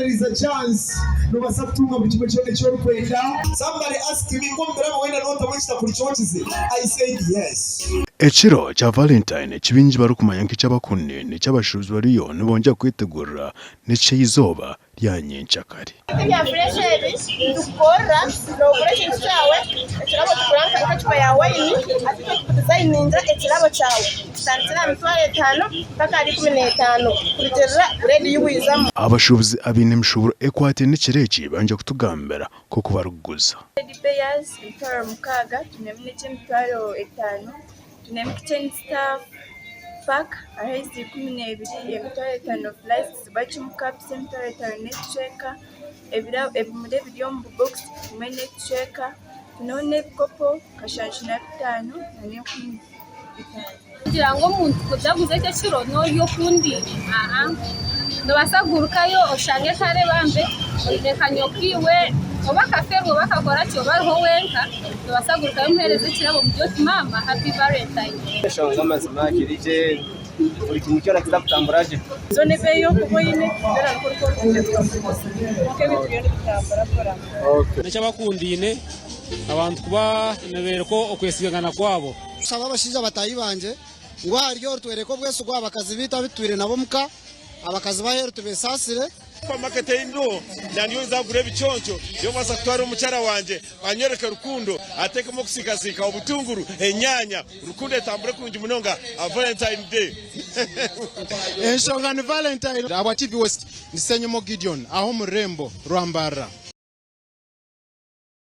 is a chance. No masatunga mu kimwe cyo kwenda. Somebody asked me ngo mbera wenda no tamwishita kuri chochize. I said yes. Ekiro cha Valentine kibinji barukumanya nk'icyabakundaine cy'abashuubuzi bariyo nibonja kwitegurira n'ice izoba rya nyencyakare. Ya fresh dukora no fresh cyawe ekirabo tukuranka ikacupa ya wine ati designinga ekirabo cyawe santina mitware 5 paka ari 15 kuriterera ready y'ubuyizamo. Abashuubuzi abinemshuburo ekwate n'ikireki banje kutugambera ko kubaruguza. Payers intara mukaga tunemne cy'mitwaro 5 tunemne kitchen staff pack ahezi 12 emitwaro 5 flights bachi mukapi emitwaro 5 net checker ebimure byo mu box net checker tunone kopo kashanshina 5 nane 10 kugira ngo umuntu kudaguze cyo kiro no yo kundi ndo basagurukayo oshange kare bambe rekanyokiwe obakaferwa bakakora cyo bariho wenka ndo basagurukayo mpereze kirabo mu byo mama happy valentine shonga mazima kirije uri kimukira kitaputamburaje zone beyo kuboyine dera ko ke bitugende kutambura kora n'icyabakundaine abantu kuba nebereko okwesigana kwabo saba abashiza batayi banje ngo haryo twereko bwese gwa bakazi bita bitwire nabo muka abakazi bahero tubesasire kwa market indo ndandiyo izagure bicyoncyo yo masa kutwara umucara wanje anyereka rukundo atekemo kusikasika ubutunguru enyanya rukundo etambure kunje munonga a Valentine Day eshonga ni Valentine aba TV West nisenyemo Gideon aho murembo rwambara